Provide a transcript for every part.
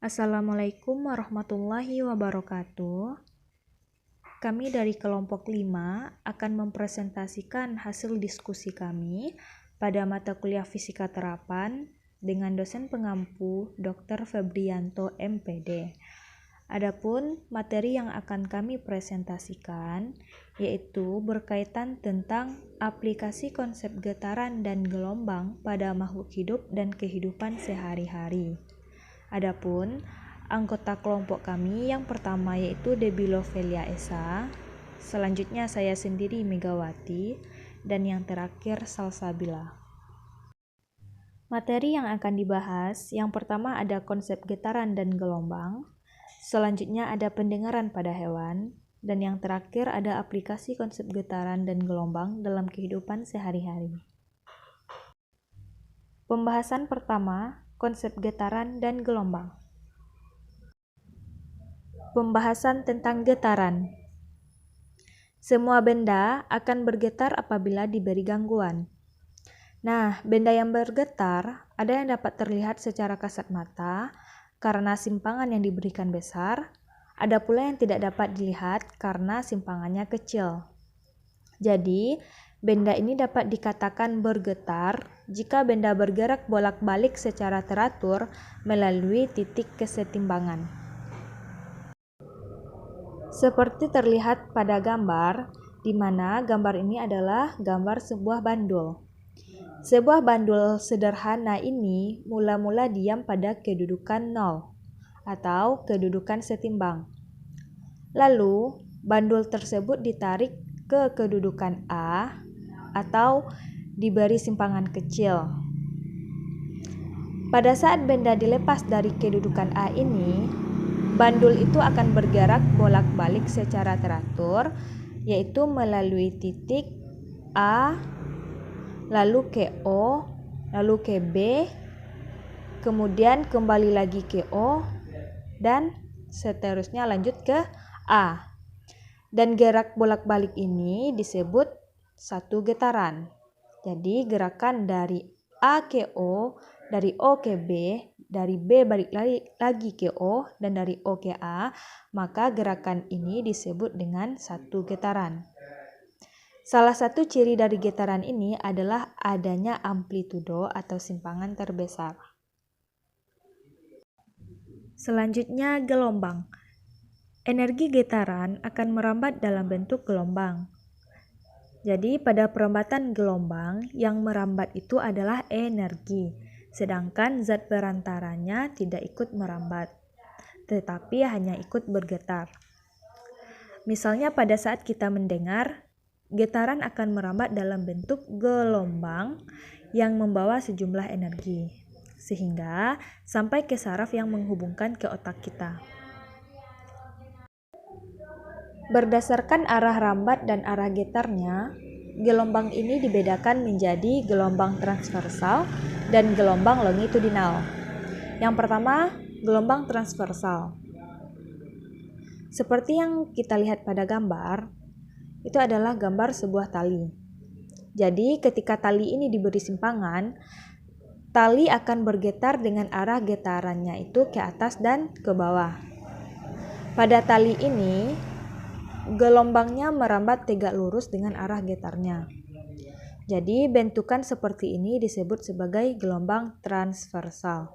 Assalamualaikum warahmatullahi wabarakatuh. Kami dari kelompok 5 akan mempresentasikan hasil diskusi kami pada mata kuliah Fisika Terapan dengan dosen pengampu Dr. Febrianto MPD. Adapun materi yang akan kami presentasikan yaitu berkaitan tentang aplikasi konsep getaran dan gelombang pada makhluk hidup dan kehidupan sehari-hari. Adapun anggota kelompok kami yang pertama yaitu Debbie Lovelia Esa, selanjutnya saya sendiri Megawati, dan yang terakhir Salsabila. Materi yang akan dibahas, yang pertama ada konsep getaran dan gelombang, selanjutnya ada pendengaran pada hewan, dan yang terakhir ada aplikasi konsep getaran dan gelombang dalam kehidupan sehari-hari. Pembahasan pertama, konsep getaran dan gelombang. Pembahasan tentang getaran. Semua benda akan bergetar apabila diberi gangguan. Nah, benda yang bergetar ada yang dapat terlihat secara kasat mata karena simpangan yang diberikan besar, ada pula yang tidak dapat dilihat karena simpangannya kecil. Jadi, benda ini dapat dikatakan bergetar jika benda bergerak bolak-balik secara teratur melalui titik kesetimbangan. Seperti terlihat pada gambar, di mana gambar ini adalah gambar sebuah bandul. Sebuah bandul sederhana ini mula-mula diam pada kedudukan 0 atau kedudukan setimbang. Lalu, bandul tersebut ditarik ke kedudukan A atau diberi simpangan kecil. Pada saat benda dilepas dari kedudukan A ini, bandul itu akan bergerak bolak-balik secara teratur, yaitu melalui titik A, lalu ke O, lalu ke B, kemudian kembali lagi ke O, dan seterusnya lanjut ke A. Dan gerak bolak-balik ini disebut satu getaran. Jadi gerakan dari A ke O, dari O ke B, dari B balik lagi ke O, dan dari O ke A, maka gerakan ini disebut dengan satu getaran. Salah satu ciri dari getaran ini adalah adanya amplitudo atau simpangan terbesar. Selanjutnya, gelombang. Energi getaran akan merambat dalam bentuk gelombang. Jadi, pada perambatan gelombang, yang merambat itu adalah energi, sedangkan zat perantaranya tidak ikut merambat, tetapi hanya ikut bergetar. Misalnya pada saat kita mendengar, getaran akan merambat dalam bentuk gelombang yang membawa sejumlah energi, sehingga sampai ke saraf yang menghubungkan ke otak kita. Berdasarkan arah rambat dan arah getarnya, gelombang ini dibedakan menjadi gelombang transversal dan gelombang longitudinal. Yang pertama, gelombang transversal. Seperti yang kita lihat pada gambar, itu adalah gambar sebuah tali. Jadi, ketika tali ini diberi simpangan, tali akan bergetar dengan arah getarannya itu ke atas dan ke bawah. Pada tali ini, gelombangnya merambat tegak lurus dengan arah getarnya. Jadi, bentukan seperti ini disebut sebagai gelombang transversal.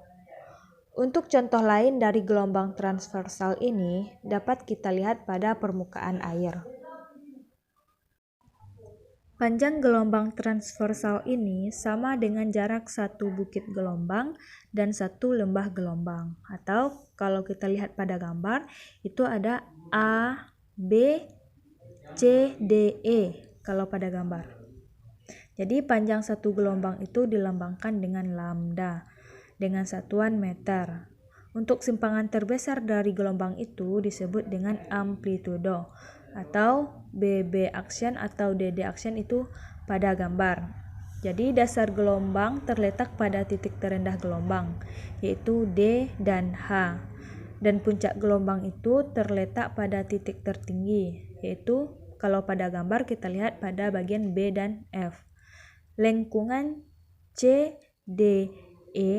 Untuk contoh lain dari gelombang transversal ini dapat kita lihat pada permukaan air. Panjang gelombang transversal ini sama dengan jarak satu bukit gelombang dan satu lembah gelombang. Atau kalau kita lihat pada gambar, itu ada A, B, C, D, E kalau pada gambar. Jadi panjang satu gelombang itu dilambangkan dengan lambda dengan satuan meter. Untuk simpangan terbesar dari gelombang itu disebut dengan amplitudo atau BB action atau DD action itu pada gambar. Jadi dasar gelombang terletak pada titik terendah gelombang yaitu D dan H. Dan puncak gelombang itu terletak pada titik tertinggi, yaitu kalau pada gambar kita lihat pada bagian B dan F. Lengkungan C, D, E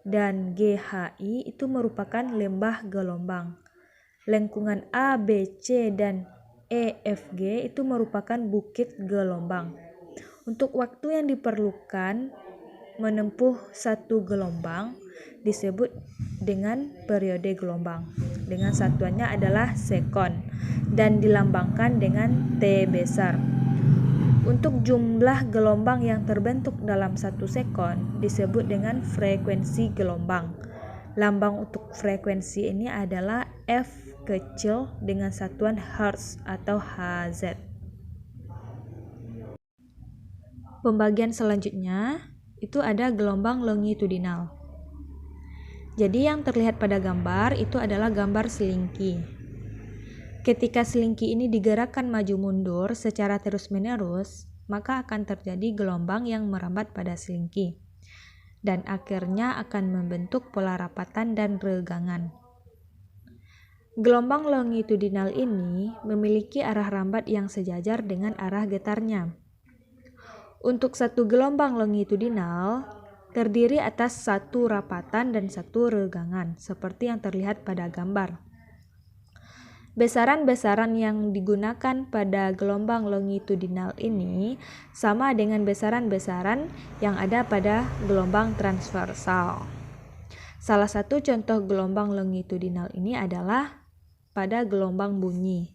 dan GHI itu merupakan lembah gelombang. Lengkungan A, B, C, dan E, F, G itu merupakan bukit gelombang. Untuk waktu yang diperlukan menempuh satu gelombang disebut dengan periode gelombang. Dengan satuannya adalah sekon dan dilambangkan dengan T besar. Untuk jumlah gelombang yang terbentuk dalam satu sekon disebut dengan frekuensi gelombang. Lambang untuk frekuensi ini adalah F kecil dengan satuan Hertz atau Hz. Pembagian selanjutnya itu ada gelombang longitudinal. Jadi yang terlihat pada gambar itu adalah gambar selingki. Ketika selingki ini digerakkan maju mundur secara terus-menerus, maka akan terjadi gelombang yang merambat pada selingki dan akhirnya akan membentuk pola rapatan dan regangan. Gelombang longitudinal ini memiliki arah rambat yang sejajar dengan arah getarnya. Untuk satu gelombang longitudinal terdiri atas satu rapatan dan satu regangan, seperti yang terlihat pada gambar. Besaran-besaran yang digunakan pada gelombang longitudinal ini sama dengan besaran-besaran yang ada pada gelombang transversal. Salah satu contoh gelombang longitudinal ini adalah pada gelombang bunyi.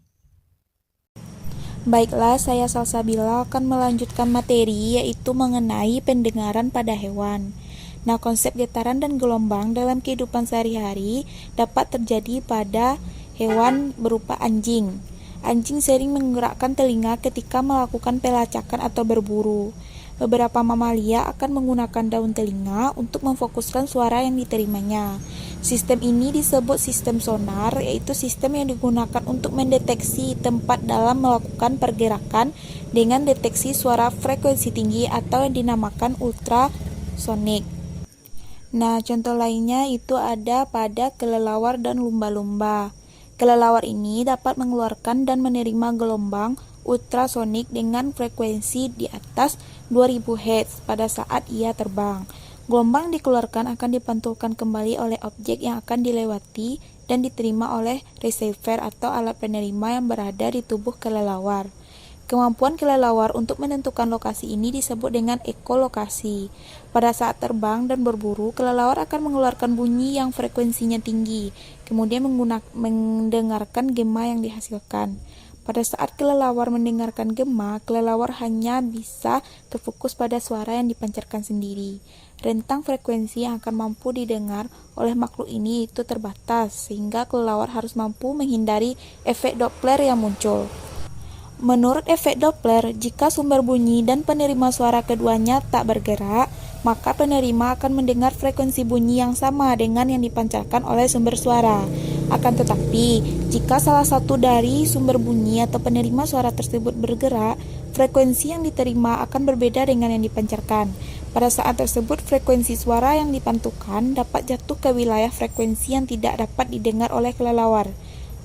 Baiklah, saya Salsabila akan melanjutkan materi yaitu mengenai pendengaran pada hewan. Nah, konsep getaran dan gelombang dalam kehidupan sehari-hari dapat terjadi pada hewan berupa anjing. Anjing sering menggerakkan telinga ketika melakukan pelacakan atau berburu. Beberapa mamalia akan menggunakan daun telinga untuk memfokuskan suara yang diterimanya. Sistem ini disebut sistem sonar, yaitu sistem yang digunakan untuk mendeteksi tempat dalam melakukan pergerakan dengan deteksi suara frekuensi tinggi atau yang dinamakan ultrasonik. Nah, contoh lainnya itu ada pada kelelawar dan lumba-lumba. Kelelawar ini dapat mengeluarkan dan menerima gelombang ultrasonik dengan frekuensi di atas 2000 Hz pada saat ia terbang. Gelombang dikeluarkan akan dipantulkan kembali oleh objek yang akan dilewati dan diterima oleh receiver atau alat penerima yang berada di tubuh kelelawar. Kemampuan kelelawar untuk menentukan lokasi ini disebut dengan ekolokasi. Pada saat terbang dan berburu, kelelawar akan mengeluarkan bunyi yang frekuensinya tinggi, kemudian mendengarkan gema yang dihasilkan. Pada saat kelelawar mendengarkan gema, kelelawar hanya bisa terfokus pada suara yang dipancarkan sendiri. Rentang frekuensi yang akan mampu didengar oleh makhluk ini itu terbatas, sehingga kelelawar harus mampu menghindari efek Doppler yang muncul. Menurut efek Doppler, jika sumber bunyi dan penerima suara keduanya tak bergerak, maka penerima akan mendengar frekuensi bunyi yang sama dengan yang dipancarkan oleh sumber suara. Akan tetapi, jika salah satu dari sumber bunyi atau penerima suara tersebut bergerak, frekuensi yang diterima akan berbeda dengan yang dipancarkan. Pada saat tersebut, frekuensi suara yang dipantulkan dapat jatuh ke wilayah frekuensi yang tidak dapat didengar oleh kelelawar.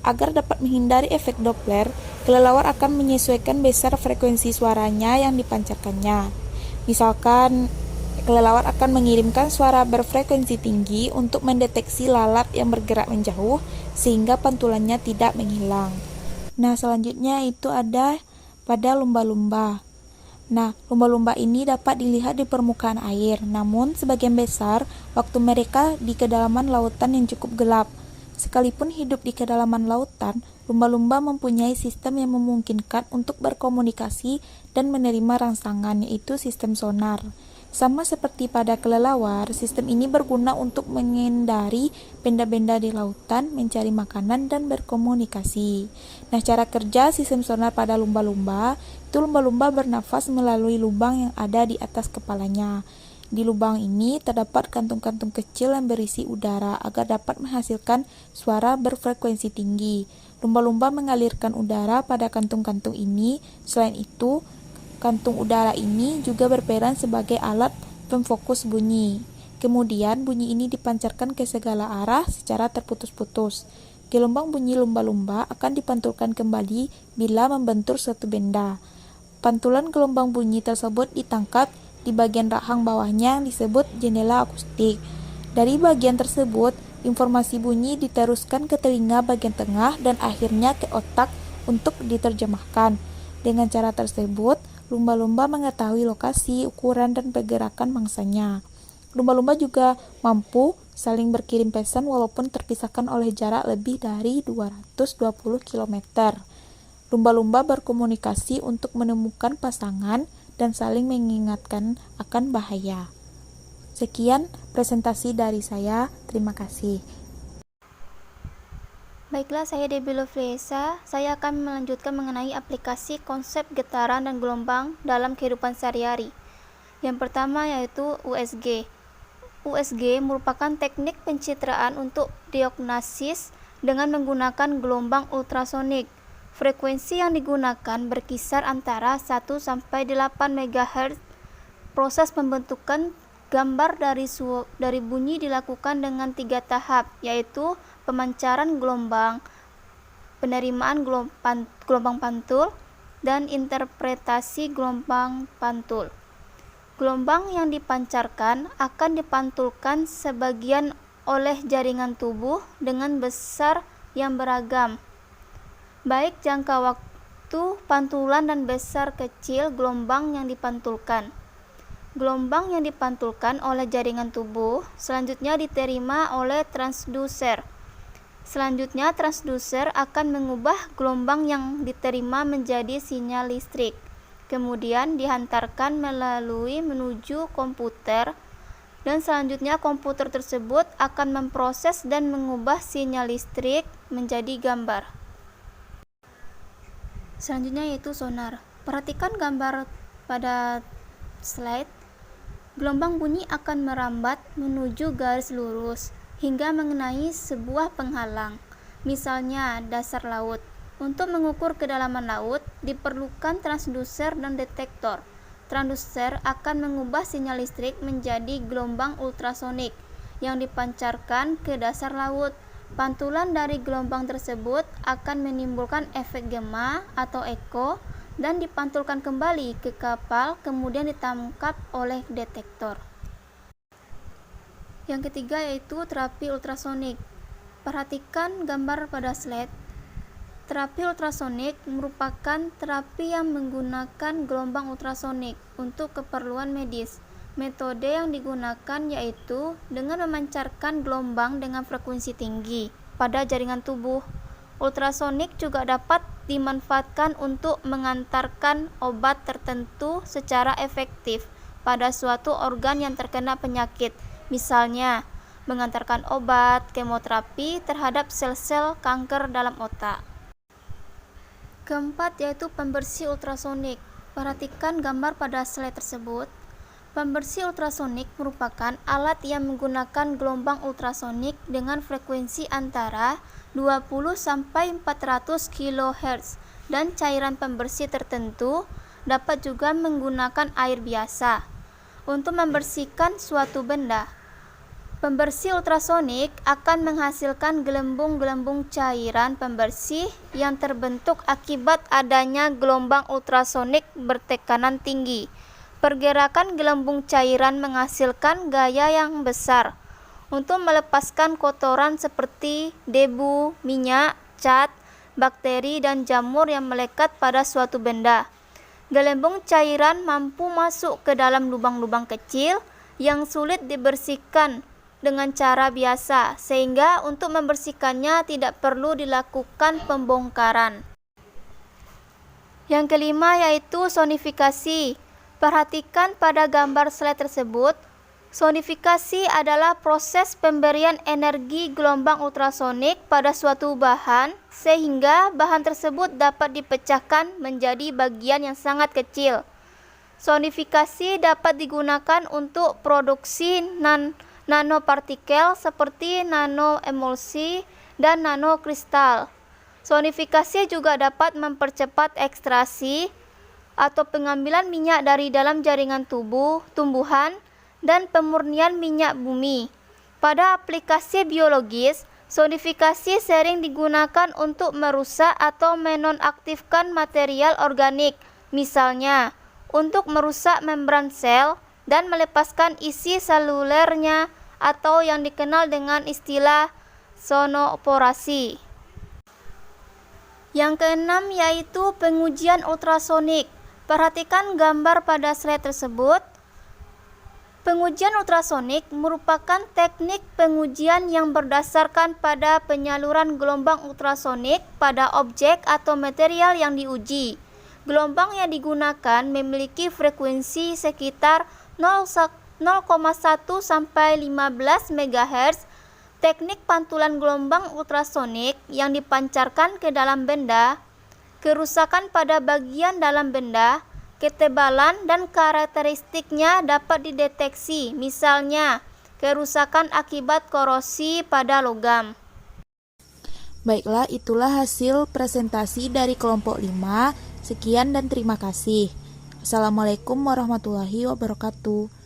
Agar dapat menghindari efek Doppler, kelelawar akan menyesuaikan besar frekuensi suaranya yang dipancarkannya. Misalkan, kelelawar akan mengirimkan suara berfrekuensi tinggi untuk mendeteksi lalat yang bergerak menjauh sehingga pantulannya tidak menghilang. Nah, selanjutnya itu ada pada lumba-lumba. Nah, lumba-lumba ini dapat dilihat di permukaan air, namun sebagian besar waktu mereka di kedalaman lautan yang cukup gelap. Sekalipun hidup di kedalaman lautan, lumba-lumba mempunyai sistem yang memungkinkan untuk berkomunikasi dan menerima rangsangan, yaitu sistem sonar. Sama seperti pada kelelawar, sistem ini berguna untuk menghindari benda-benda di lautan, mencari makanan, dan berkomunikasi. Nah, cara kerja sistem sonar pada lumba-lumba, itu lumba-lumba bernafas melalui lubang yang ada di atas kepalanya. Di lubang ini terdapat kantung-kantung kecil yang berisi udara agar dapat menghasilkan suara berfrekuensi tinggi. Lumba-lumba mengalirkan udara pada kantung-kantung ini. Selain itu, kantung udara ini juga berperan sebagai alat pemfokus bunyi. Kemudian bunyi ini dipancarkan ke segala arah secara terputus-putus. Gelombang bunyi lumba-lumba akan dipantulkan kembali bila membentur suatu benda. Pantulan gelombang bunyi tersebut ditangkap di bagian rahang bawahnya yang disebut jendela akustik. Dari bagian tersebut, informasi bunyi diteruskan ke telinga bagian tengah dan akhirnya ke otak untuk diterjemahkan. Dengan cara tersebut, lumba-lumba mengetahui lokasi, ukuran, dan pergerakan mangsanya. Lumba-lumba juga mampu saling berkirim pesan walaupun terpisahkan oleh jarak lebih dari 220 km. Lumba-lumba berkomunikasi untuk menemukan pasangan dan saling mengingatkan akan bahaya. Sekian presentasi dari saya. Terima kasih. Baiklah, saya Debbie Lovriesa. Saya akan melanjutkan mengenai aplikasi konsep getaran dan gelombang dalam kehidupan sehari-hari. Yang pertama yaitu USG. USG merupakan teknik pencitraan untuk diagnosis dengan menggunakan gelombang ultrasonik. Frekuensi yang digunakan berkisar antara 1 sampai 8 MHz. Proses pembentukan gambar dari bunyi dilakukan dengan 3 tahap, yaitu pemancaran gelombang, penerimaan gelombang pantul, dan interpretasi gelombang pantul. Gelombang yang dipancarkan akan dipantulkan sebagian oleh jaringan tubuh dengan besar yang beragam, baik jangka waktu pantulan dan besar kecil gelombang yang dipantulkan. Gelombang yang dipantulkan oleh jaringan tubuh selanjutnya diterima oleh transducer. Selanjutnya, transducer akan mengubah gelombang yang diterima menjadi sinyal listrik. Kemudian dihantarkan menuju komputer, dan selanjutnya komputer tersebut akan memproses dan mengubah sinyal listrik menjadi gambar. Selanjutnya yaitu sonar. Perhatikan gambar pada slide. Gelombang bunyi akan merambat menuju garis lurus hingga mengenai sebuah penghalang, misalnya dasar laut. Untuk mengukur kedalaman laut, diperlukan transducer dan detektor. Transducer akan mengubah sinyal listrik menjadi gelombang ultrasonik yang dipancarkan ke dasar laut. Pantulan dari gelombang tersebut akan menimbulkan efek gema atau eko dan dipantulkan kembali ke kapal, kemudian ditangkap oleh detektor. Yang ketiga yaitu terapi ultrasonik. Perhatikan gambar pada slide. Terapi ultrasonik merupakan terapi yang menggunakan gelombang ultrasonik untuk keperluan medis. Metode yang digunakan yaitu dengan memancarkan gelombang dengan frekuensi tinggi pada jaringan tubuh. Ultrasonik juga dapat dimanfaatkan untuk mengantarkan obat tertentu secara efektif pada suatu organ yang terkena penyakit, misalnya mengantarkan obat kemoterapi terhadap sel-sel kanker dalam otak. Keempat yaitu pembersih ultrasonik. Perhatikan gambar pada slide tersebut. Pembersih ultrasonik merupakan alat yang menggunakan gelombang ultrasonik dengan frekuensi antara 20 sampai 400 kHz dan cairan pembersih tertentu, dapat juga menggunakan air biasa untuk membersihkan suatu benda. Pembersih ultrasonik akan menghasilkan gelembung-gelembung cairan pembersih yang terbentuk akibat adanya gelombang ultrasonik bertekanan tinggi. Pergerakan gelembung cairan menghasilkan gaya yang besar untuk melepaskan kotoran seperti debu, minyak, cat, bakteri, dan jamur yang melekat pada suatu benda. Gelembung cairan mampu masuk ke dalam lubang-lubang kecil yang sulit dibersihkan dengan cara biasa, sehingga untuk membersihkannya tidak perlu dilakukan pembongkaran. Yang kelima yaitu sonifikasi. Perhatikan pada gambar slide tersebut. Sonifikasi adalah proses pemberian energi gelombang ultrasonik pada suatu bahan sehingga bahan tersebut dapat dipecahkan menjadi bagian yang sangat kecil. Sonifikasi dapat digunakan untuk produksi nanopartikel seperti nanoemulsi dan nanokristal. Sonifikasi juga dapat mempercepat ekstraksi atau pengambilan minyak dari dalam jaringan tumbuhan dan pemurnian minyak bumi. Pada aplikasi biologis, sonifikasi sering digunakan untuk merusak atau menonaktifkan material organik, misalnya untuk merusak membran sel dan melepaskan isi selulernya atau yang dikenal dengan istilah sonoporasi. Yang keenam yaitu pengujian ultrasonik. Perhatikan gambar pada slide tersebut. Pengujian ultrasonik merupakan teknik pengujian yang berdasarkan pada penyaluran gelombang ultrasonik pada objek atau material yang diuji. Gelombang yang digunakan memiliki frekuensi sekitar 0,1 sampai 15 MHz. Teknik pantulan gelombang ultrasonik yang dipancarkan ke dalam benda, kerusakan pada bagian dalam benda, ketebalan dan karakteristiknya dapat dideteksi, misalnya kerusakan akibat korosi pada logam. Baiklah, itulah hasil presentasi dari kelompok 5. Sekian dan terima kasih. Assalamualaikum warahmatullahi wabarakatuh.